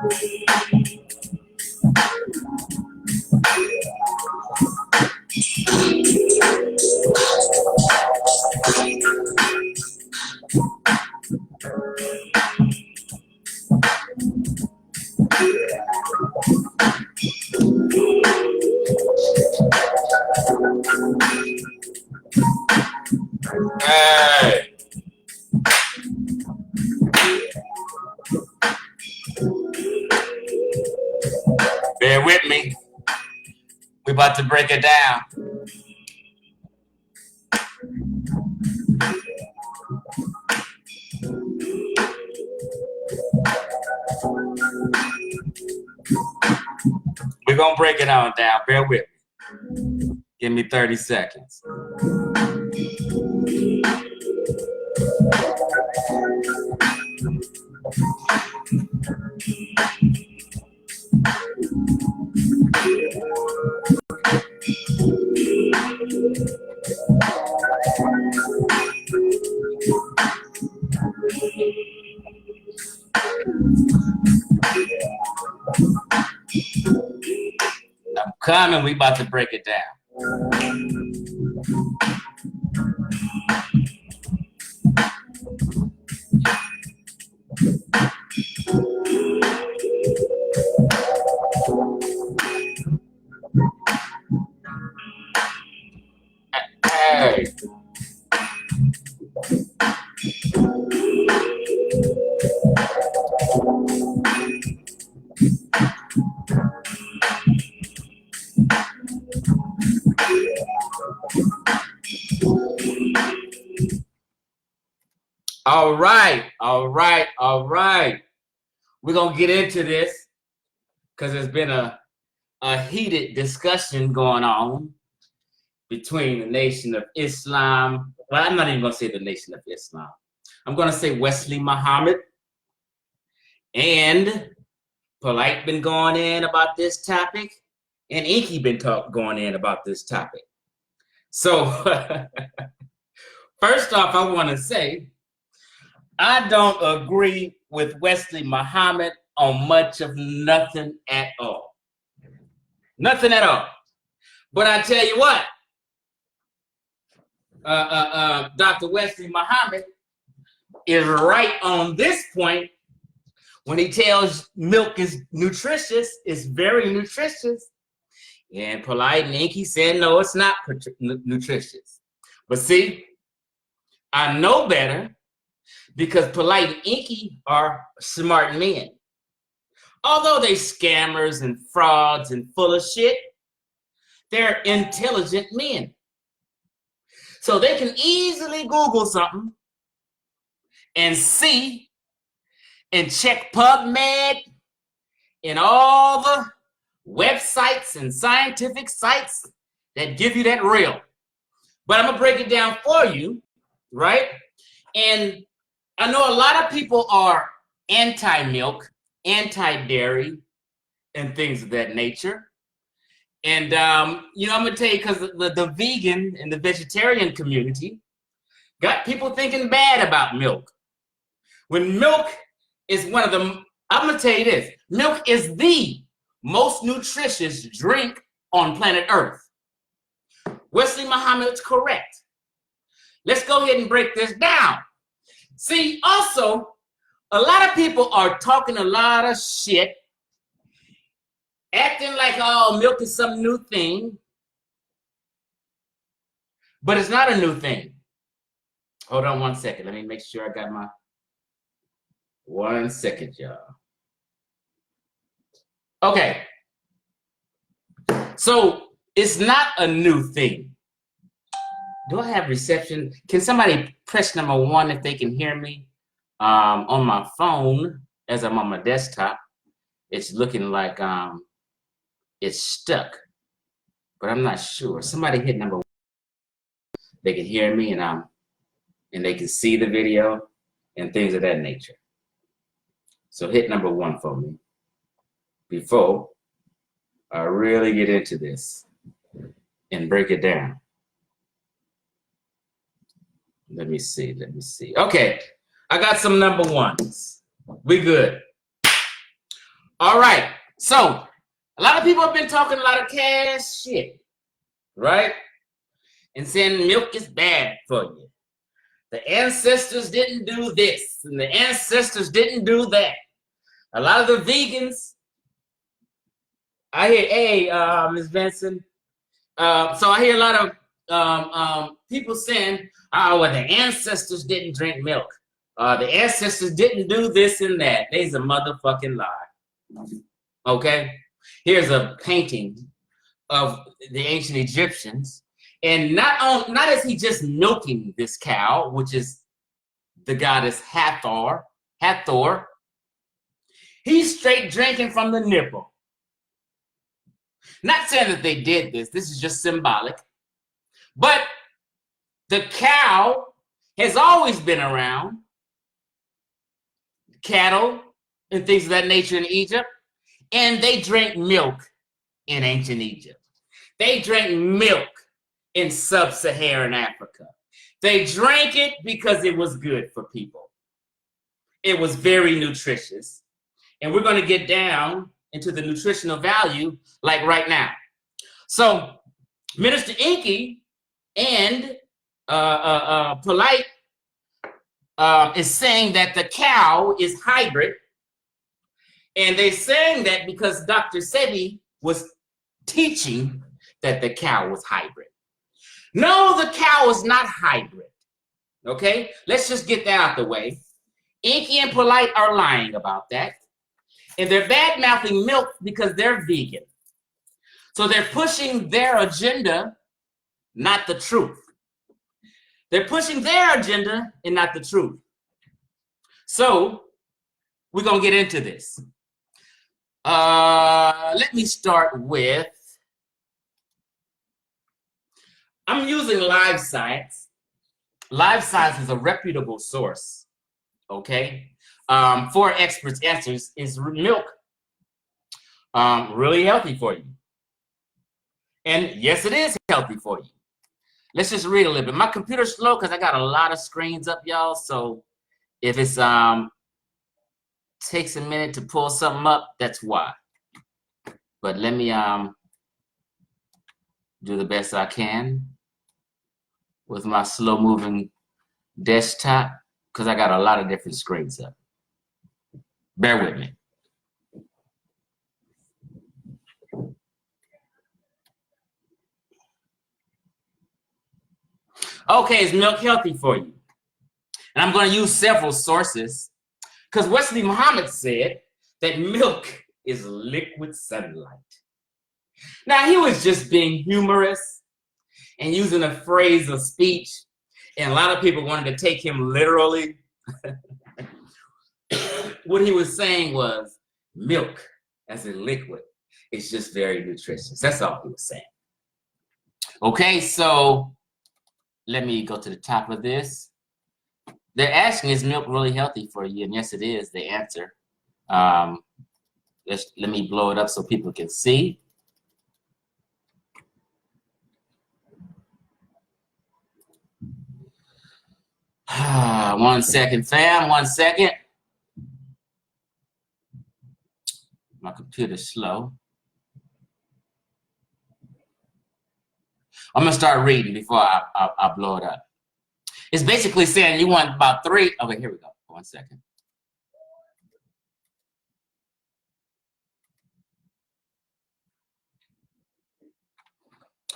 Hey. Bear with me. We're about to break it down. We're going to break it on down. Bear with me. Give me 30 seconds. I'm coming. We about to break it down. Hey. All right. We're going to get into this because there's been a heated discussion going on between the Nation of Islam. Well, I'm not even going to say the Nation of Islam. I'm going to say Wesley Muhammad and Polight been going in about this topic, and Enqi been going in about this topic. So, first off, I want to say, I don't agree with Wesley Muhammad on much of nothing at all. Nothing at all. But I tell you what, Dr. Wesley Muhammad is right on this point when he tells milk is nutritious, it's very nutritious. And Polight and Enqi said, no, it's not nutritious. But see, I know better because Polight and Enqi are smart men. Although they scammers and frauds and full of shit, they're intelligent men. So they can easily Google something and see and check PubMed and all the websites and scientific sites that give you that real. But I'm gonna break it down for you, right? And I know a lot of people are anti-milk, anti-dairy, and things of that nature. And, you know, I'm going to tell you, because the vegan and the vegetarian community got people thinking bad about milk. When milk is one of the, I'm going to tell you this, milk is the most nutritious drink on planet Earth. Wesley Muhammad's correct. Let's go ahead and break this down. See, also, a lot of people are talking a lot of shit, acting like, oh, milk is some new thing. But it's not a new thing. Hold on 1 second. Let me make sure I got my 1 second, y'all. Okay. So it's not a new thing. Do I have reception? Can somebody press number 1 if they can hear me? On my phone, as I'm on my desktop, it's looking like it's stuck, but I'm not sure. Somebody hit number 1. They can hear me and they can see the video and things of that nature. So hit number 1 for me before I really get into this and break it down. Let me see. Okay, I got some number 1s. We good. All right. So a lot of people have been talking a lot of cash shit, right? And saying milk is bad for you. The ancestors didn't do this, and the ancestors didn't do that. A lot of the vegans, I hear, hey, Ms. Benson. So I hear a lot of people saying, oh, well, the ancestors didn't drink milk. The ancestors didn't do this and that. They's a motherfucking lie. Okay? Here's a painting of the ancient Egyptians. And not is he just milking this cow, which is the goddess Hathor. He's straight drinking from the nipple. Not saying that they did this. This is just symbolic. But the cow has always been around. Cattle and things of that nature in Egypt. And they drank milk in ancient Egypt. They drank milk in sub-Saharan Africa. They drank it because it was good for people. It was very nutritious. And we're going to get down into the nutritional value like right now. So Minister Enqi and Polight is saying that the cow is hybrid. And they're saying that because Dr. Sebi was teaching that the cow was hybrid. No, the cow is not hybrid. Okay? Let's just get that out the way. Enqi and Polight are lying about that. And they're bad-mouthing milk because they're vegan. So they're pushing their agenda, not the truth. They're pushing their agenda and not the truth. So we're going to get into this. Let me start with, I'm using Live Science. Live Science is a reputable source, okay? For experts' answers, is milk really healthy for you? And yes, it is healthy for you. Let's just read a little bit. My computer's slow because I got a lot of screens up, y'all. So if it's takes a minute to pull something up, that's why. But let me do the best I can with my slow-moving desktop because I got a lot of different screens up. Bear with me. Okay, is milk healthy for you? And I'm going to use several sources because Wesley Muhammad said that milk is liquid sunlight. Now, he was just being humorous and using a phrase of speech, and a lot of people wanted to take him literally. What he was saying was milk as a liquid is just very nutritious. That's all he was saying. Okay, so let me go to the top of this. They're asking, is milk really healthy for you? And yes, it is, the answer. Let me blow it up so people can see. One second, fam, 1 second. My computer's slow. I'm gonna start reading before I blow it up. It's basically saying you want about 3. Okay, here we go. 1 second.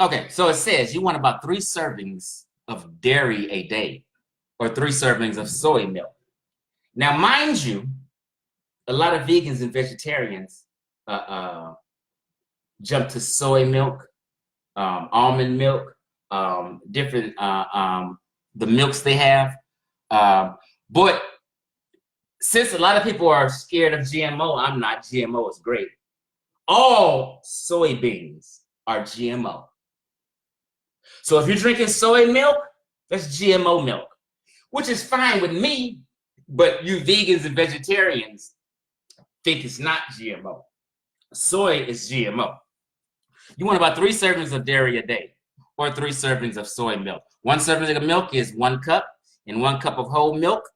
Okay, so it says you want about 3 servings of dairy a day, or 3 servings of soy milk. Now, mind you, a lot of vegans and vegetarians jump to soy milk, almond milk, different the milks they have. But since a lot of people are scared of GMO, I'm not. GMO is great. All soybeans are GMO. So if you're drinking soy milk, that's GMO milk, which is fine with me, but you vegans and vegetarians think it's not GMO. Soy is GMO. You want about 3 servings of dairy a day, or 3 servings of soy milk. 1 serving of milk is 1 cup, and 1 cup of whole milk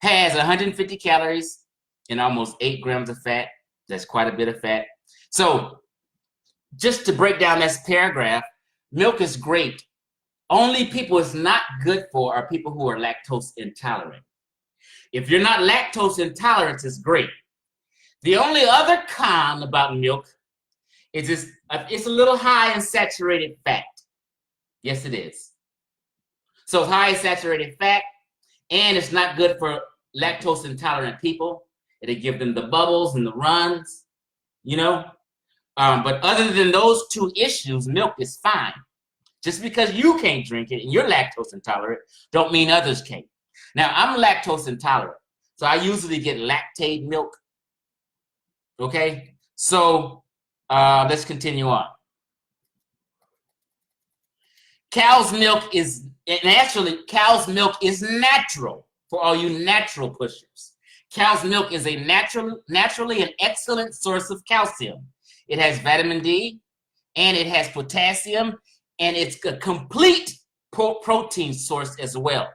has 150 calories and almost 8 grams of fat. That's quite a bit of fat. So just to break down this paragraph, milk is great. Only people it's not good for are people who are lactose intolerant. If you're not lactose intolerant, it's great. The only other con about milk is it's a little high in saturated fat. Yes, it is. So it's high in saturated fat, and it's not good for lactose intolerant people. It'll give them the bubbles and the runs, you know. But other than those 2 issues, milk is fine. Just because you can't drink it and you're lactose intolerant, don't mean others can't. Now, I'm lactose intolerant, so I usually get lactate milk. Okay, so let's continue on. Cow's milk is, and actually, cow's milk is natural for all you natural pushers. Cow's milk is a naturally an excellent source of calcium. It has vitamin D, and it has potassium, and it's a complete protein source as well.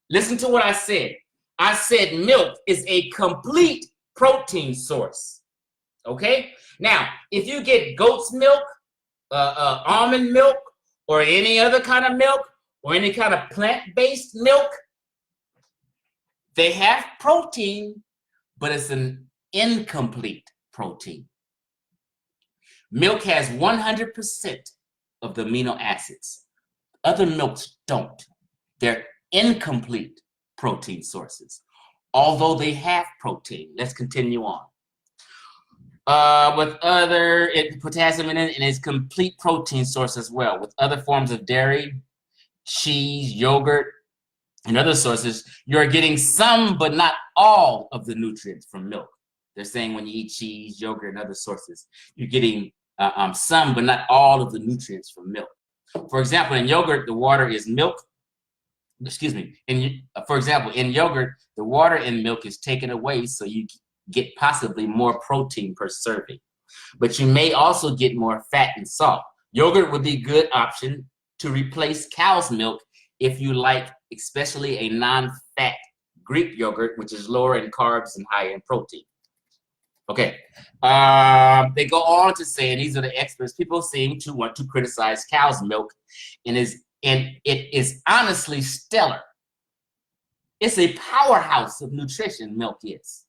Listen to what I said. I said milk is a complete protein source. Okay? Now, if you get goat's milk, almond milk, or any other kind of milk, or any kind of plant-based milk, they have protein, but it's an incomplete protein. Milk has 100% of the amino acids. Other milks don't. They're incomplete protein sources, although they have protein. Let's continue on. With other potassium in it, and it's complete protein source as well. With other forms of dairy, cheese, yogurt, and other sources, you're getting some but not all of the nutrients from milk. They're saying when you eat cheese, yogurt, and other sources, you're getting some but not all of the nutrients from milk. For example, in yogurt, the water is milk. Excuse me. For example, in yogurt, the water in milk is taken away, so you get possibly more protein per serving. But you may also get more fat and salt. Yogurt would be a good option to replace cow's milk if you like, especially a non-fat Greek yogurt, which is lower in carbs and higher in protein. Okay, they go on to say, and these are the experts, people seem to want to criticize cow's milk, and it is honestly stellar. It's a powerhouse of nutrition, milk is.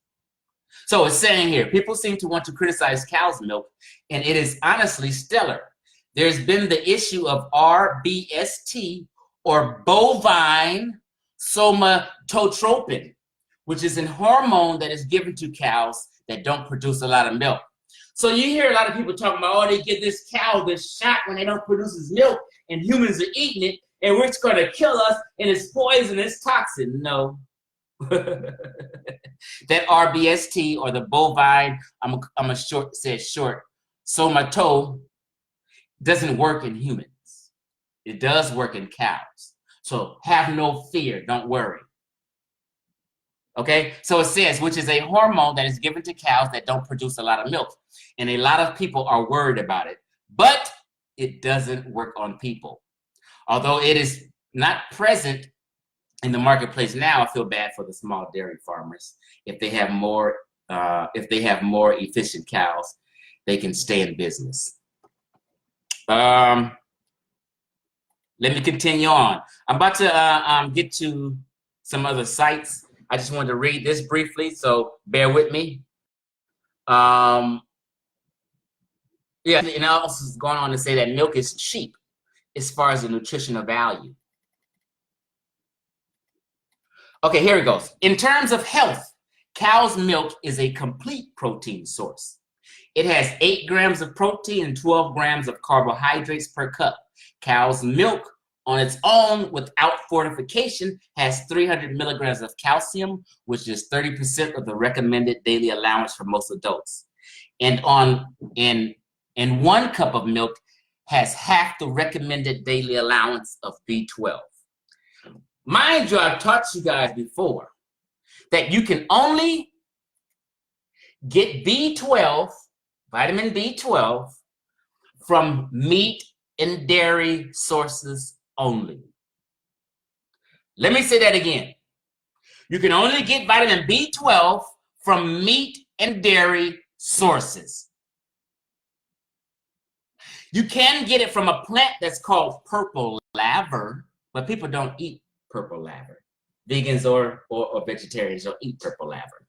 So it's saying here, people seem to want to criticize cow's milk, and it is honestly stellar. There's been the issue of RBST, or bovine somatotropin, which is a hormone that is given to cows that don't produce a lot of milk. So you hear a lot of people talking about, oh, they give this cow this shot when they don't produce this milk, and humans are eating it, and it's going to kill us, and it's poison, it's toxic. No. That RBST, or the bovine, I'm a short, somato, doesn't work in humans. It does work in cows. So have no fear, don't worry. Okay, so it says, which is a hormone that is given to cows that don't produce a lot of milk. And a lot of people are worried about it, but it doesn't work on people. Although it is not present in the marketplace now, I feel bad for the small dairy farmers. If they have more efficient cows, they can stay in business. Let me continue on. I'm about to get to some other sites. I just wanted to read this briefly, so bear with me. Yeah, and also is going on to say that milk is cheap as far as the nutritional value. Okay, here it goes. In terms of health, cow's milk is a complete protein source. It has 8 grams of protein and 12 grams of carbohydrates per cup. Cow's milk on its own without fortification has 300 milligrams of calcium, which is 30% of the recommended daily allowance for most adults. And in 1 cup of milk has half the recommended daily allowance of B12. Mind you, I've taught you guys before that you can only get B12, vitamin B12, from meat and dairy sources only. Let me say that again. You can only get vitamin B12 from meat and dairy sources. You can get it from a plant that's called purple laver, but people don't eat purple laver. Vegans or vegetarians don't eat purple laver,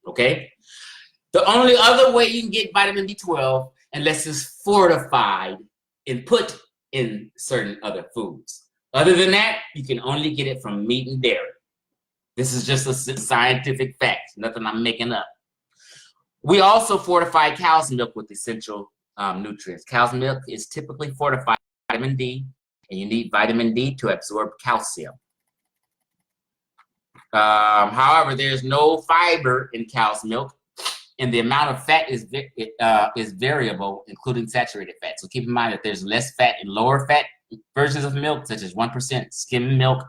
okay? The only other way you can get vitamin B12, unless it's fortified and put in certain other foods. Other than that, you can only get it from meat and dairy. This is just a scientific fact, nothing I'm making up. We also fortify cow's milk with essential nutrients. Cow's milk is typically fortified with vitamin D, and you need vitamin D to absorb calcium. However, there's no fiber in cow's milk, and the amount of fat is variable, including saturated fat. So keep in mind that there's less fat in lower fat versions of milk, such as 1% skim milk,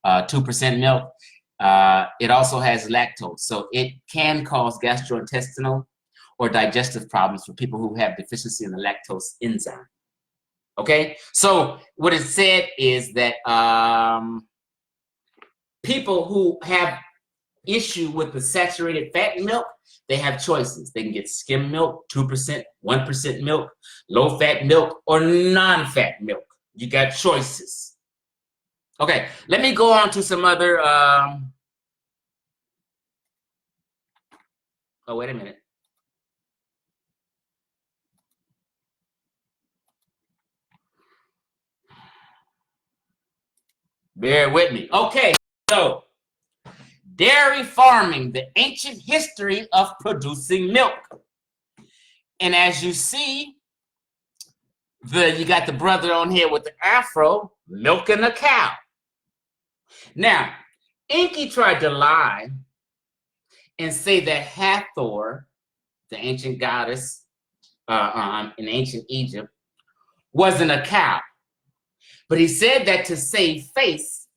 2% milk. It also has lactose, so it can cause gastrointestinal or digestive problems for people who have deficiency in the lactose enzyme. Okay, so what it said is that people who have issue with the saturated fat milk, they have choices. They can get skim milk, 2%, 1% milk, low-fat milk, or non-fat milk. You got choices. Okay, let me go on to some other, oh, wait a minute. Bear with me. Okay, so dairy farming, the ancient history of producing milk. And as you see, you got the brother on here with the afro milking a cow. Now, Enqi tried to lie and say that Hathor, the ancient goddess in ancient Egypt, wasn't a cow. But he said that to save face,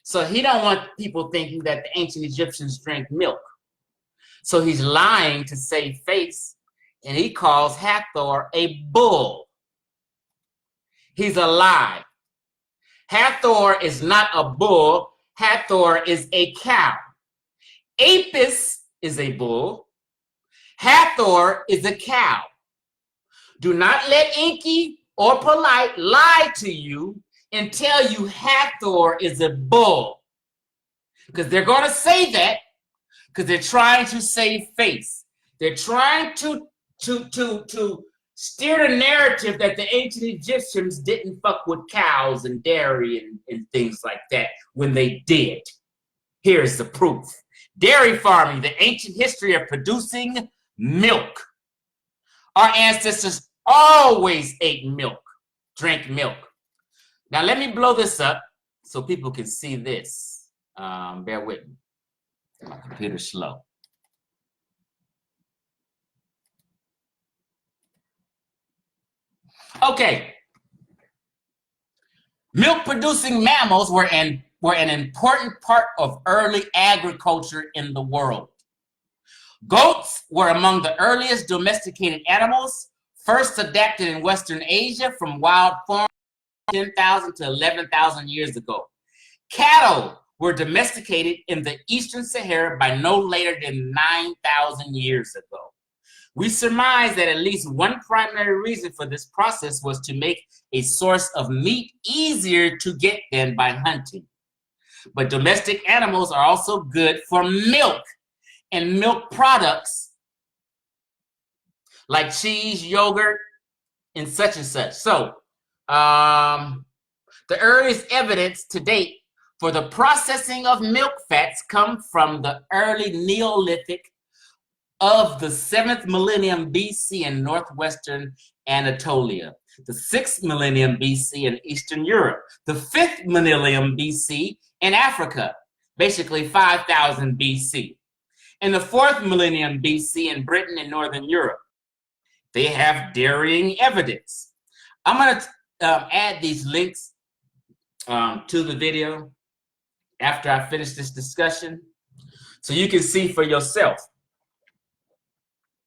so he don't want people thinking that the ancient Egyptians drank milk. So he's lying to save face, and he calls Hathor a bull. He's a lie. Hathor is not a bull. Hathor is a cow. Apis is a bull. Hathor is a cow. Do not let Enqi or Polight lie to you and tell you Hathor is a bull. Because they're going to say that because they're trying to save face. They're trying to steer the narrative that the ancient Egyptians didn't fuck with cows and dairy and things like that when they did. Here's the proof. Dairy farming, the ancient history of producing milk. Our ancestors always ate milk, drank milk. Now let me blow this up so people can see this. Bear with me. My computer's slow. Okay. Milk-producing mammals were an important part of early agriculture in the world. Goats were among the earliest domesticated animals, first adapted in Western Asia from wild farms 10,000 to 11,000 years ago. Cattle were domesticated in the Eastern Sahara by no later than 9,000 years ago. We surmise that at least one primary reason for this process was to make a source of meat easier to get than by hunting. But domestic animals are also good for milk and milk products like cheese, yogurt, and such and such. So, the earliest evidence to date for the processing of milk fats come from the early Neolithic of the 7th millennium BC in northwestern Anatolia, the 6th millennium BC in Eastern Europe, the 5th millennium BC in Africa, basically 5000 BC, and the 4th millennium BC in Britain and Northern Europe. They have varying evidence. I'm going to add these links to the video after I finish this discussion so you can see for yourself.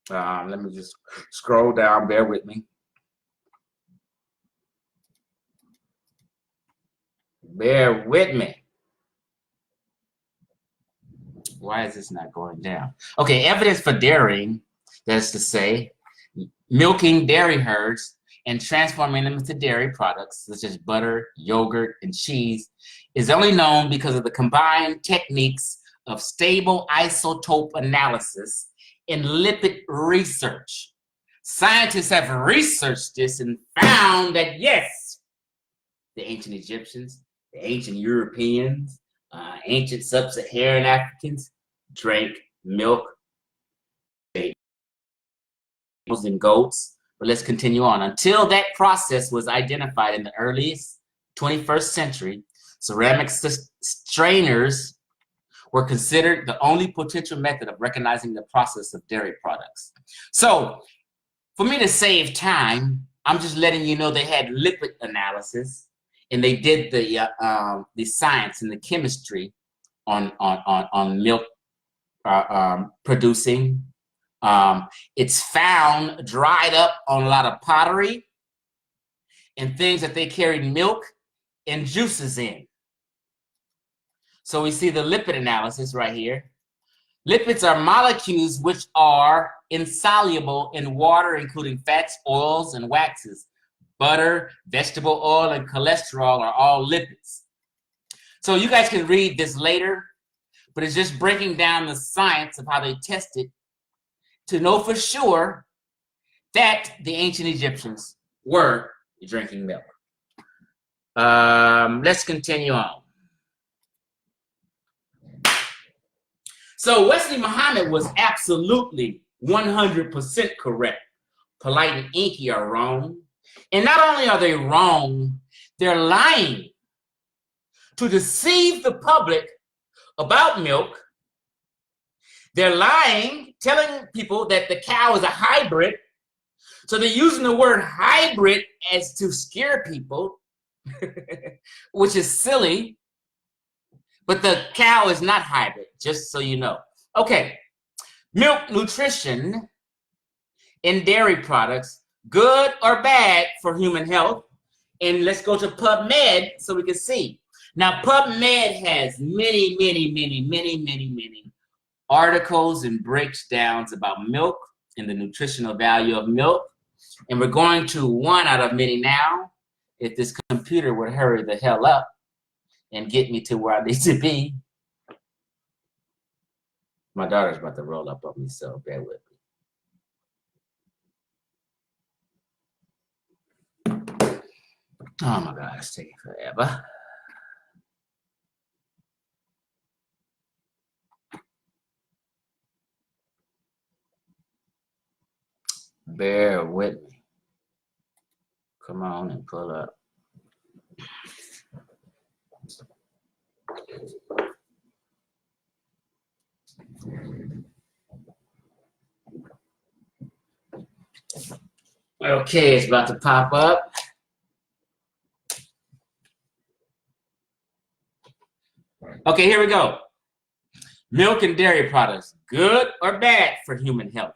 Let me just scroll down, bear with me. Bear with me. Why is this not going down? Okay, evidence for dairying, that's to say, milking dairy herds and transforming them into dairy products such as butter, yogurt, and cheese is only known because of the combined techniques of stable isotope analysis and lipid research. Scientists have researched this and found that yes, the ancient Egyptians, the ancient Europeans, ancient sub-Saharan Africans drank milk, and goats. But let's continue on. Until that process was identified in the earliest 21st century, ceramic strainers were considered the only potential method of recognizing the process of dairy products. So, for me to save time, I'm just letting you know they had lipid analysis, and they did the science and the chemistry on milk producing. It's found dried up on a lot of pottery and things that they carried milk and juices in. So we see the lipid analysis right here. Lipids are molecules which are insoluble in water, including fats, oils, and waxes. Butter, vegetable oil, and cholesterol are all lipids. So you guys can read this later, but it's just breaking down the science of how they tested to know for sure that the ancient Egyptians were drinking milk. Let's continue on. So Wesley Muhammad was absolutely 100% correct. Polight and Enqi are wrong. And not only are they wrong, they're lying to deceive the public about milk. They're lying, telling people that the cow is a hybrid. So they're using the word hybrid as to scare people, which is silly. But the cow is not hybrid, just so you know. Okay, milk nutrition in dairy products, good or bad for human health? And let's go to PubMed so we can see. Now, PubMed has many articles and breakdowns about milk and the nutritional value of milk. And we're going to one out of many now. If this computer would hurry the hell up and get me to where I need to be. My daughter's about to roll up on me, so bear with me. Oh my God, it's taking forever. Bear with me. Come on and pull up. Okay, it's about to pop up. Okay, here we go. Milk and dairy products, good or bad for human health?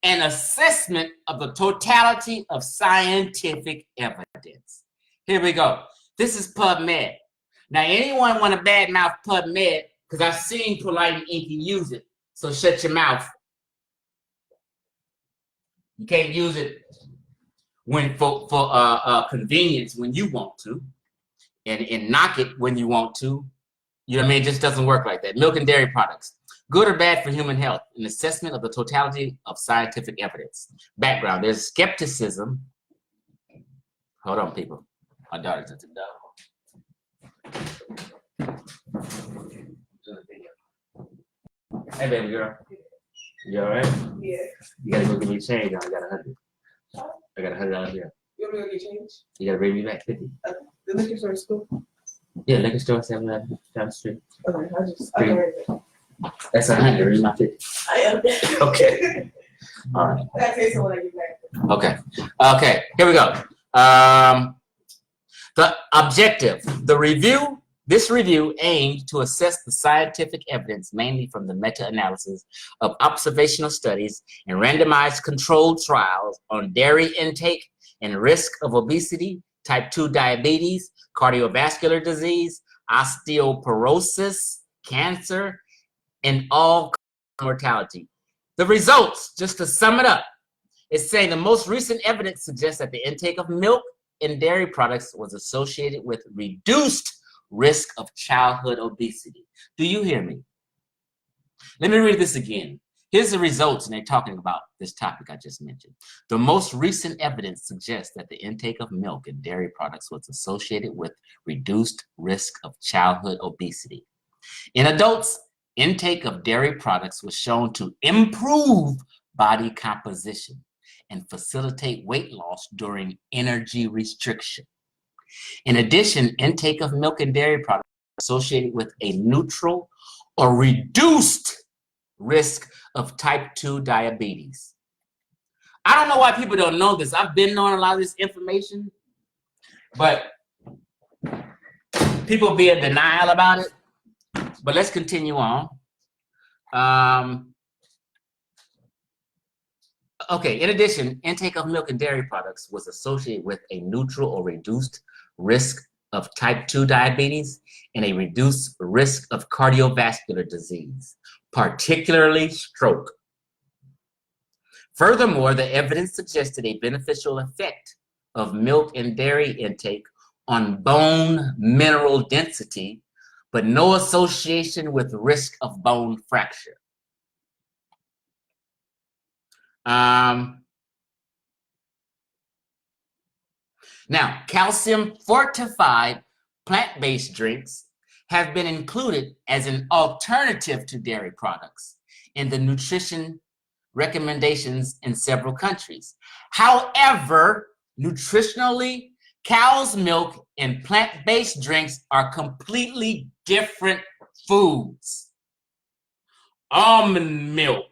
An assessment of the totality of scientific evidence. Here we go. This is PubMed. Now, anyone want to badmouth PubMed? Because I've seen Polight and Enqi use it. So shut your mouth. You can't use it when for convenience when you want to, and knock it when you want to. You know what I mean? It just doesn't work like that. Milk and dairy products, good or bad for human health? An assessment of the totality of scientific evidence. Background: there's skepticism. Hold on, people. My daughter's at the door. Hey, baby girl. You all right? Yeah. You gotta go get me change. I got 100. I got $100 here. You want me to go get change? You gotta bring me back 50. The liquor store is cool. Yeah, liquor store 7 down the street. Okay, I can read it. That's 100. Bring my 50. I am. Okay. All right. I gotta tell you something when I get back. Okay. Okay. Here we go. The objective. This review aimed to assess the scientific evidence mainly from the meta-analysis of observational studies and randomized controlled trials on dairy intake and risk of obesity, type 2 diabetes, cardiovascular disease, osteoporosis, cancer, and all mortality. The results, just to sum it up, it's saying the most recent evidence suggests that the intake of milk and dairy products was associated with reduced risk of childhood obesity. Do you hear me? Let me read this again. Here's the results, and they're talking about this topic I just mentioned. The most recent evidence suggests that the intake of milk and dairy products was associated with reduced risk of childhood obesity. In adults, intake of dairy products was shown to improve body composition and facilitate weight loss during energy restriction. In addition, intake of milk and dairy products is associated with a neutral or reduced risk of type 2 diabetes. I don't know why people don't know this. I've been knowing a lot of this information, but people be in denial about it. But let's continue on. Okay, in addition, intake of milk and dairy products was associated with a neutral or reduced risk of type 2 diabetes and a reduced risk of cardiovascular disease, particularly stroke. Furthermore, the evidence suggested a beneficial effect of milk and dairy intake on bone mineral density, but no association with risk of bone fracture. Now, calcium fortified plant-based drinks have been included as an alternative to dairy products in the nutrition recommendations in several countries. However, nutritionally, cow's milk and plant-based drinks are completely different foods. Almond milk,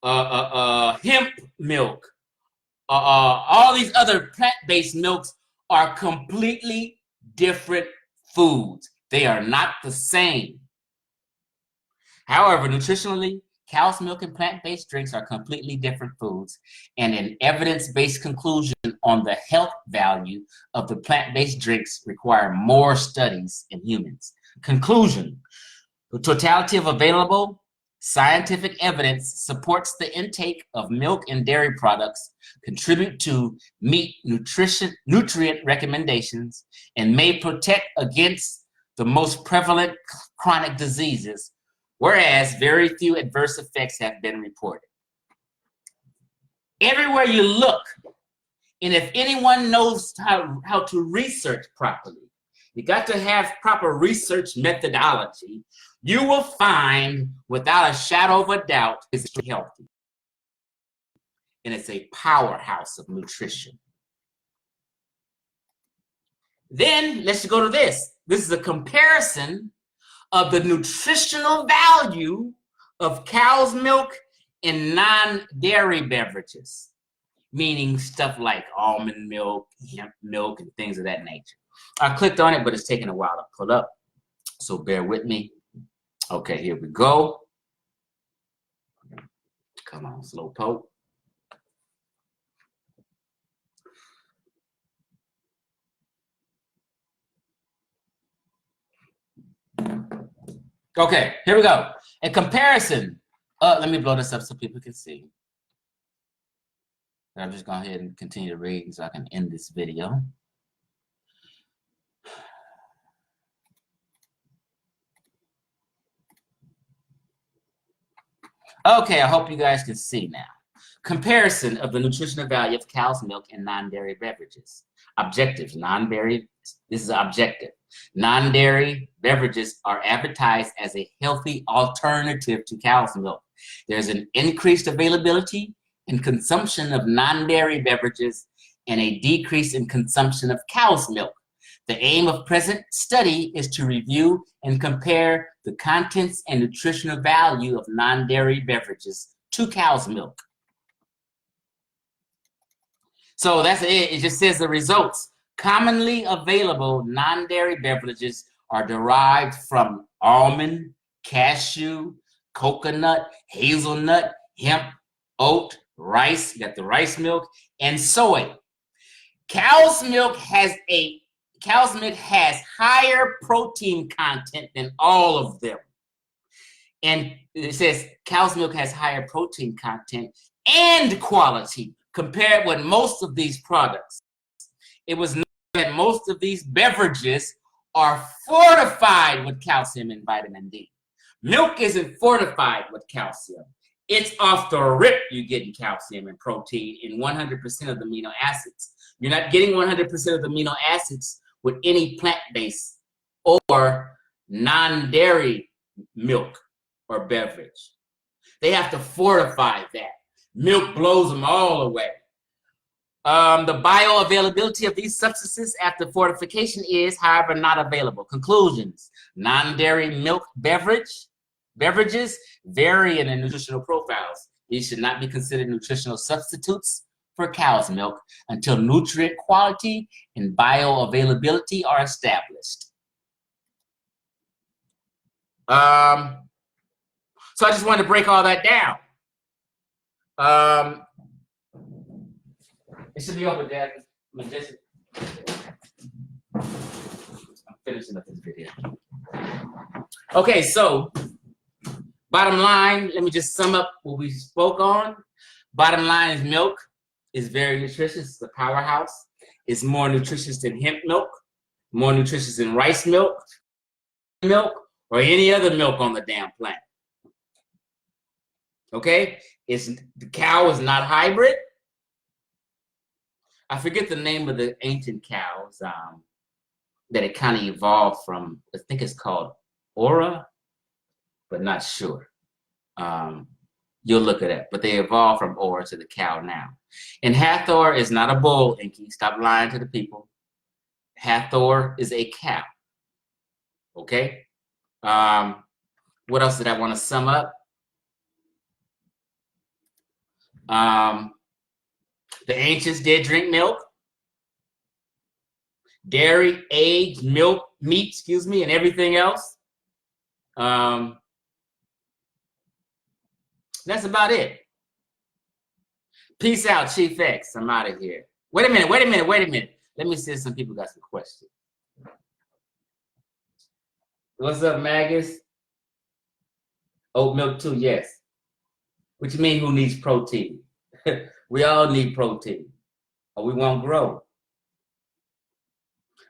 hemp milk, all these other plant-based milks are completely different foods. They are not the same. However, nutritionally, cow's milk and plant-based drinks are completely different foods, and an evidence-based conclusion on the health value of the plant-based drinks require more studies in humans. Conclusion: the totality of available scientific evidence supports the intake of milk and dairy products contribute to meet nutrient recommendations and may protect against the most prevalent chronic diseases, whereas very few adverse effects have been reported. Everywhere you look, and if anyone knows how to research properly, you got to have proper research methodology, you will find, without a shadow of a doubt, it's healthy. And it's a powerhouse of nutrition. Then let's go to this. This is a comparison of the nutritional value of cow's milk and non-dairy beverages, meaning stuff like almond milk, hemp milk, and things of that nature. I clicked on it, but it's taking a while to pull up, so bear with me. Okay, here we go. Come on, slow poke. Okay, here we go. A comparison. Let me blow this up so people can see. I'm just going ahead and continue to read so I can end this video. Okay, I hope you guys can see now. Comparison of the nutritional value of cow's milk and non-dairy beverages. Objectives, non-dairy, this is objective. Non-dairy beverages are advertised as a healthy alternative to cow's milk. There's an increased availability and consumption of non-dairy beverages and a decrease in consumption of cow's milk. The aim of present study is to review and compare the contents and nutritional value of non-dairy beverages to cow's milk. So that's it. It just says the results. Commonly available non-dairy beverages are derived from almond, cashew, coconut, hazelnut, hemp, oat, rice, you got the rice milk, and soy. Cow's milk has higher protein content than all of them. And it says cow's milk has higher protein content and quality compared with most of these products. It was known that most of these beverages are fortified with calcium and vitamin D. Milk isn't fortified with calcium. It's off the rip you're getting calcium and protein in 100% of the amino acids. You're not getting 100% of the amino acids with any plant-based or non-dairy milk or beverage. They have to fortify that. Milk blows them all away. The bioavailability of these substances after fortification is, however, not available. Conclusions: non-dairy milk beverages vary in their nutritional profiles. These should not be considered nutritional substitutes for cow's milk until nutrient quality and bioavailability are established. So I just wanted to break all that down. It should be over, Dad. I'm finishing up this video. Okay, so bottom line, let me just sum up what we spoke on. Bottom line is milk is very nutritious. It's a powerhouse. It's more nutritious than hemp milk, more nutritious than rice milk, or any other milk on the damn planet. Okay? The cow is not hybrid. I forget the name of the ancient cows that it kind of evolved from. I think it's called Ora, but not sure. You'll look at it, but they evolved from Ora to the cow now. And Hathor is not a bull, Enqi. Stop lying to the people. Hathor is a cow. Okay? What else did I want to sum up? The ancients did drink milk, dairy, eggs, milk, meat, and everything else. That's about it. Peace out, Chief X. I'm out of here. Wait a minute. Let me see if some people got some questions. What's up, Magus? Oat milk too, yes. What you mean, who needs protein? We all need protein, or we won't grow.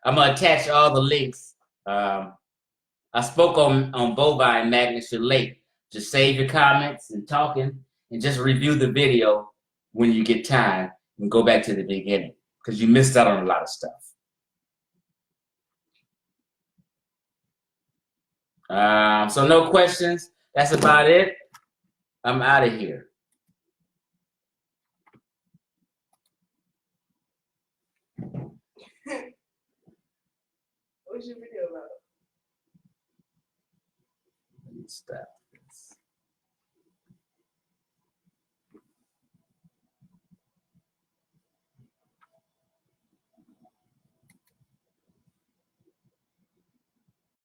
I'm gonna attach all the links. I spoke on bovine magnesia late. Just save your comments and talking, and just review the video when you get time and go back to the beginning, because you missed out on a lot of stuff. So no questions. That's about it. I'm out of here. What's your video about? Stop.